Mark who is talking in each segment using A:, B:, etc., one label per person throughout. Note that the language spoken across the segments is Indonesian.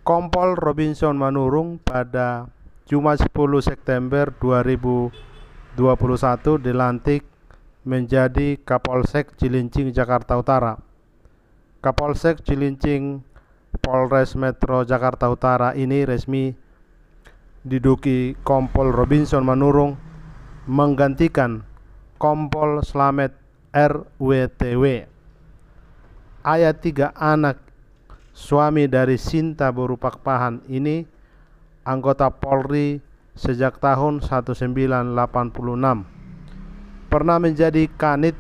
A: Kompol Robinson Manurung pada Jumat 10 September 2021 dilantik menjadi Kapolsek Cilincing, Jakarta Utara. Kapolsek Cilincing Polres Metro Jakarta Utara ini resmi diduduki Kompol Robinson Manurung menggantikan Kompol Slamet RWTW. Ayah 3 anak suami dari Sinta Borupakpahan ini anggota Polri sejak tahun 1986. Pernah menjadi Kanit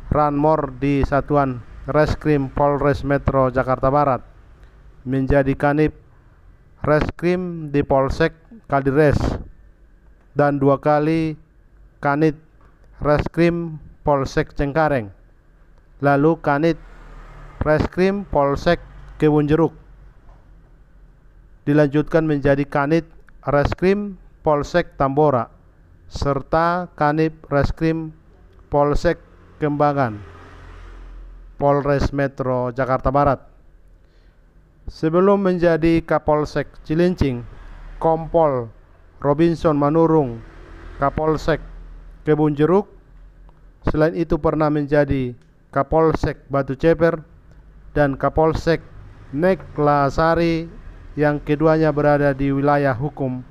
A: Ranmor di Satuan Reskrim Polres Metro Jakarta Barat, menjadi Kanit Reskrim di Polsek Kalideres, dan 2 kali Kanit Reskrim Polsek Cengkareng, lalu Kanit Reskrim Polsek Kebun Jeruk, dilanjutkan menjadi Kanit Reskrim Polsek Tambora, serta Kanit Reskrim Polsek Kembangan, Polres Metro Jakarta Barat. Sebelum menjadi Kapolsek Cilincing, Kompol Robinson Manurung Kapolsek Kebun Jeruk, selain itu pernah menjadi Kapolsek Batu Ceper dan Kapolsek Neklasari, yang keduanya berada di wilayah hukum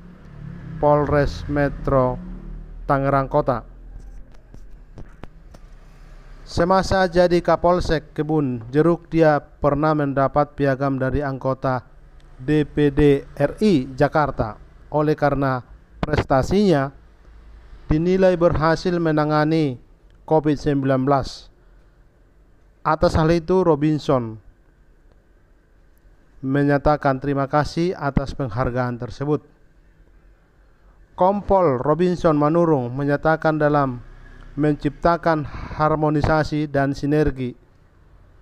A: Polres Metro Tangerang Kota. Semasa jadi Kapolsek Kebun Jeruk, dia pernah mendapat piagam dari anggota DPD RI Jakarta. Oleh karena prestasinya dinilai berhasil menangani COVID-19. Atas hal itu, Robinson menyatakan terima kasih atas penghargaan tersebut. Kompol Robinson Manurung menyatakan dalam menciptakan harmonisasi dan sinergi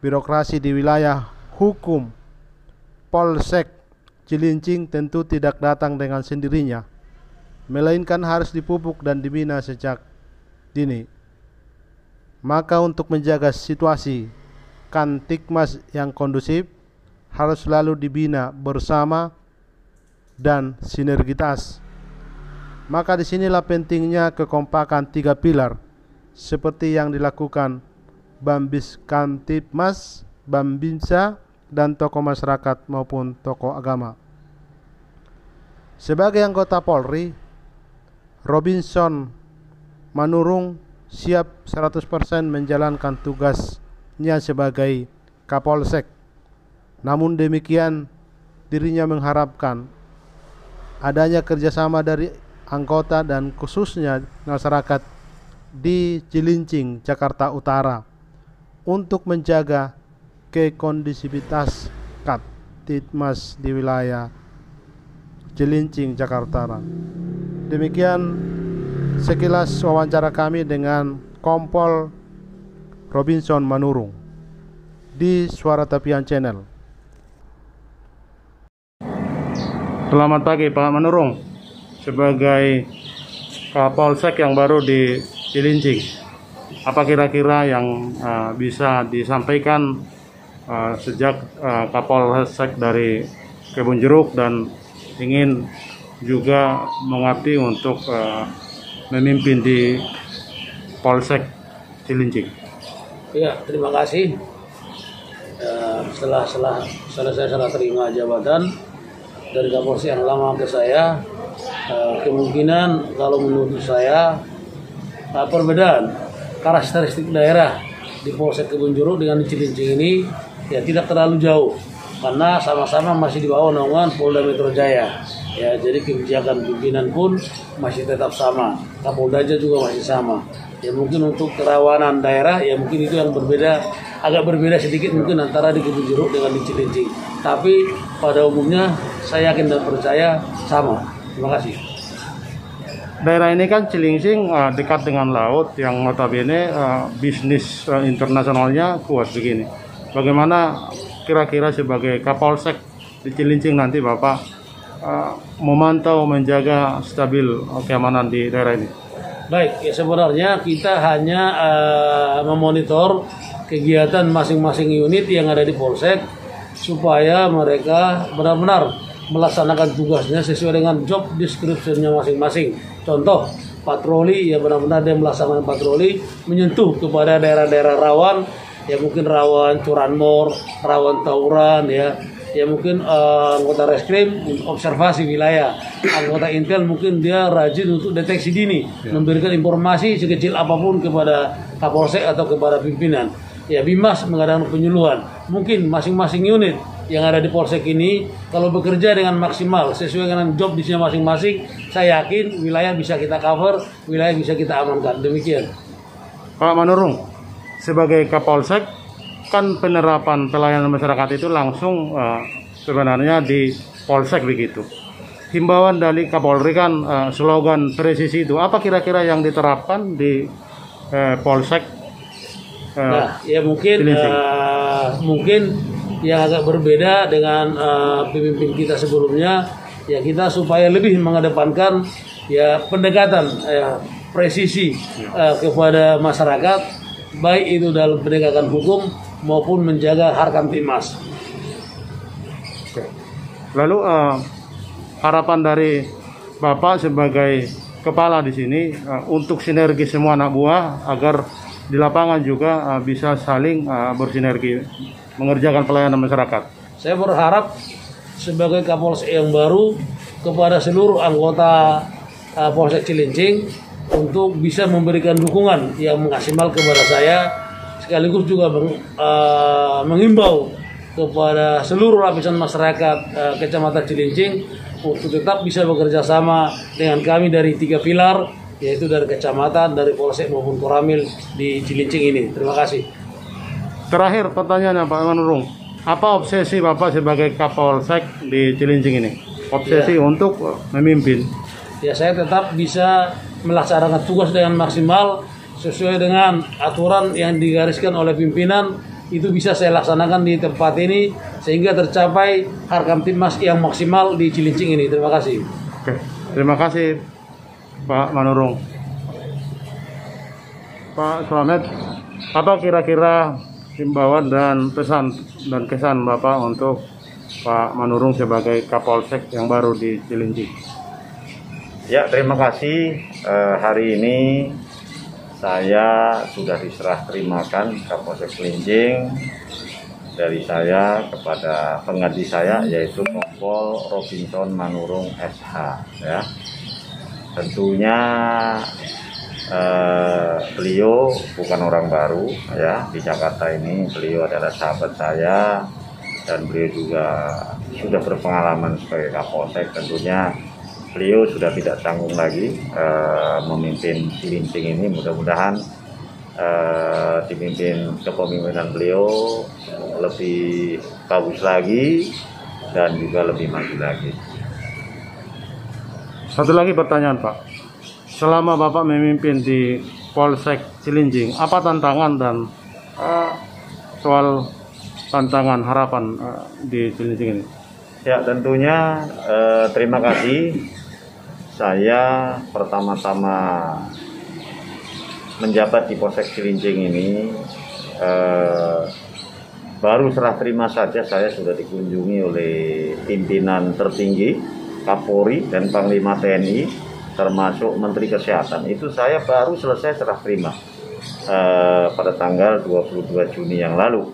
A: birokrasi di wilayah hukum Polsek Cilincing tentu tidak datang dengan sendirinya, melainkan harus dipupuk dan dibina sejak dini. Maka untuk menjaga situasi Kamtibmas yang kondusif, harus selalu dibina bersama dan sinergitas. Maka disinilah pentingnya kekompakan 3 pilar, seperti yang dilakukan Bambis Kamtibmas, Bambinsa, dan tokoh masyarakat maupun tokoh agama. Sebagai anggota Polri, Robinson Manurung siap 100% menjalankan tugasnya sebagai Kapolsek. Namun demikian, dirinya mengharapkan adanya kerjasama dari anggota dan khususnya masyarakat di Cilincing, Jakarta Utara untuk menjaga kekondusivitas Kamtibmas di wilayah Cilincing, Jakarta Utara. Demikian sekilas wawancara kami dengan Kompol Robinson Manurung di Suara Tapian Channel. Selamat pagi Pak Manurung, sebagai Kapolsek yang baru di Cilincing, apa kira-kira yang bisa disampaikan sejak Kapolsek dari Kebun Jeruk dan ingin juga mengabdi untuk memimpin di Polsek Cilincing?
B: Ya, terima kasih. Setelah saya terima jabatan dari Kapolsek yang lama ke saya, kemungkinan kalau menurut saya perbedaan karakteristik daerah di Polsek Kebun Jeruk dengan di Cilincing ini ya tidak terlalu jauh, karena sama-sama masih di bawah naungan Polda Metro Jaya. Ya, jadi kebijakan pimpinan pun masih tetap sama, Kapoldanya juga masih sama. Ya mungkin untuk kerawanan daerah ya mungkin itu yang berbeda, agak berbeda sedikit mungkin antara di Kebun Jeruk dengan di Cilincing. Tapi pada umumnya saya yakin dan percaya sama. Terima kasih.
A: Daerah ini kan Cilincing dekat dengan laut yang notabene bisnis internasionalnya kuat begini. Bagaimana kira-kira sebagai Kapolsek di Cilincing nanti Bapak memantau menjaga stabil keamanan di daerah ini?
B: Baik, ya sebenarnya kita hanya memonitor kegiatan masing-masing unit yang ada di Polsek supaya mereka benar-benar melaksanakan tugasnya sesuai dengan job description-nya masing-masing. Contoh, patroli ya benar-benar dia melaksanakan patroli menyentuh kepada daerah-daerah rawan, ya mungkin rawan curanmor, rawan tawuran, ya mungkin anggota reskrim observasi wilayah, anggota intel mungkin dia rajin untuk deteksi dini, memberikan informasi sekecil apapun kepada Kapolsek atau kepada pimpinan. Ya Bimas mengadakan penyuluhan. Mungkin masing-masing unit yang ada di Polsek ini kalau bekerja dengan maksimal sesuai dengan job di sini masing-masing, saya yakin wilayah bisa kita cover, wilayah bisa kita amankan. Demikian.
A: Pak Manurung, sebagai Kapolsek kan penerapan pelayanan masyarakat itu langsung sebenarnya di Polsek begitu. Himbauan dari Kapolri kan slogan presisi itu apa kira-kira yang diterapkan di Polsek?
B: Nah, ya mungkin yang agak berbeda dengan pemimpin kita sebelumnya, ya kita supaya lebih mengedepankan ya pendekatan presisi kepada masyarakat, baik itu dalam penegakan hukum maupun menjaga harkam tipmas.
A: Lalu harapan dari Bapak sebagai kepala di sini untuk sinergi semua anak buah agar di lapangan juga bisa saling bersinergi mengerjakan pelayanan masyarakat.
B: Saya berharap sebagai Kapolsek yang baru kepada seluruh anggota Polsek Cilincing untuk bisa memberikan dukungan yang maksimal kepada saya, sekaligus juga mengimbau kepada seluruh lapisan masyarakat Kecamatan Cilincing untuk tetap bisa bekerja sama dengan kami dari 3 pilar, yaitu dari kecamatan, dari Polsek maupun Koramil di Cilincing ini. Terima kasih.
A: Terakhir pertanyaannya Pak Manurung, apa obsesi Bapak sebagai Kapolsek di Cilincing ini? Obsesi untuk memimpin.
B: Ya saya tetap bisa melaksanakan tugas dengan maksimal sesuai dengan aturan yang digariskan oleh pimpinan, itu bisa saya laksanakan di tempat ini sehingga tercapai harkam tipmas yang maksimal di Cilincing ini. Terima kasih.
A: Oke, terima kasih Pak Manurung. Pak Slamet, apa kira-kira himbauan dan pesan dan kesan Bapak untuk Pak Manurung sebagai Kapolsek yang baru di Cilincing?
C: Ya, terima kasih. Hari ini saya sudah diserah terimakan Kapolsek Cilincing dari saya kepada pengganti saya, yaitu Kompol Robinson Manurung SH. Ya. Tentunya beliau bukan orang baru ya di Jakarta ini. Beliau adalah sahabat saya dan beliau juga sudah berpengalaman sebagai Kapolsek. Tentunya beliau sudah tidak tanggung lagi memimpin Cilincing ini. Mudah-mudahan dipimpin kepemimpinan beliau lebih bagus lagi dan juga lebih maju lagi.
A: Satu lagi pertanyaan Pak, selama Bapak memimpin di Polsek Cilincing, apa tantangan dan soal tantangan harapan di Cilincing ini?
C: Ya tentunya terima kasih. Saya pertama-tama menjabat di Polsek Cilincing ini baru serah terima saja saya sudah dikunjungi oleh pimpinan tertinggi Kapolri dan Panglima TNI, termasuk Menteri Kesehatan. Itu saya baru selesai serah terima pada tanggal 22 Juni yang lalu.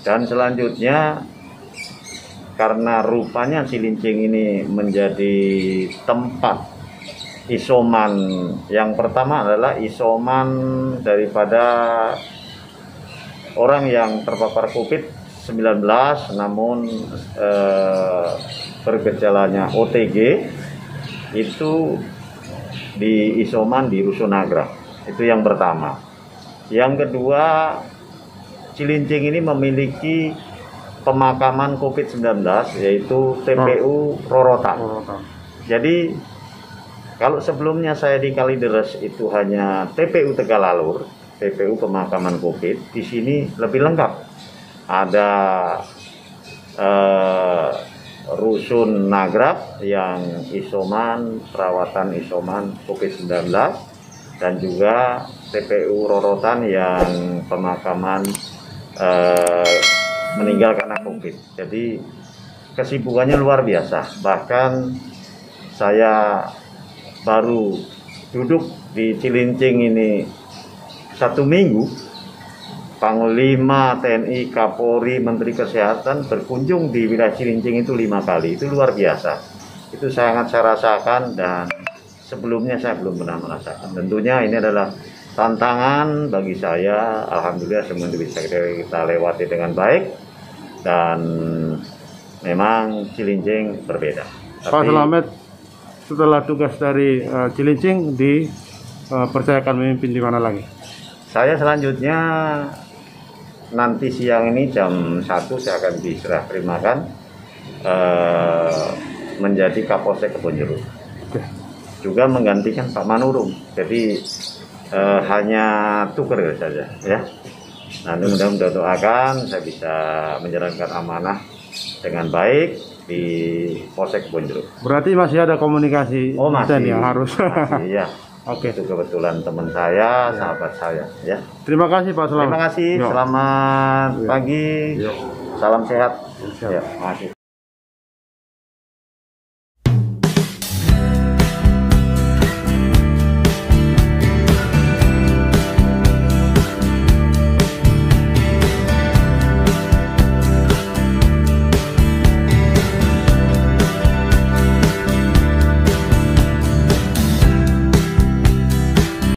C: Dan selanjutnya, karena rupanya Cilincing ini menjadi tempat isoman, yang pertama adalah isoman daripada orang yang terpapar COVID-19 namun bergejalanya OTG, itu di isoman di Rusunagra. Itu yang pertama. Yang kedua, Cilincing ini memiliki pemakaman COVID-19 yaitu TPU Rorotan. Jadi kalau sebelumnya saya di Kalideres itu hanya TPU Tegalalur, TPU pemakaman COVID, di sini lebih lengkap. Ada Rusun Nagrab yang isoman, perawatan isoman COVID-19, dan juga TPU Rorotan yang pemakaman meninggal karena COVID. Jadi kesibukannya luar biasa. Bahkan saya baru duduk di Cilincing ini 1 minggu, Panglima TNI, Kapolri, Menteri Kesehatan berkunjung di wilayah Cilincing itu 5 kali. Itu luar biasa. Itu sangat saya rasakan dan sebelumnya saya belum pernah merasakan. Tentunya ini adalah tantangan bagi saya. Alhamdulillah semua itu bisa kita lewati dengan baik dan memang Cilincing berbeda.
A: Pak Slamet, setelah tugas dari Cilincing dipercayakan memimpin di mana lagi?
C: Saya selanjutnya nanti siang ini jam 1 saya akan diserah terimakan menjadi Kapolsek Kebonjeruk.
A: Oke.
C: Juga menggantikan Pak Manurung. Jadi hanya tuker saja ya. Nanti mudah-mudahan doakan saya bisa menjalankan amanah dengan baik di Polsek Kebonjeruk.
A: Berarti masih ada komunikasi
C: masih,
A: yang harus.
C: Masih, ya.
A: Oke.
C: Itu kebetulan teman saya, sahabat saya, ya.
A: Terima kasih Pak Slamet.
C: Terima kasih. Selamat pagi. Salam sehat.
A: Siap.
C: Ya, makasih.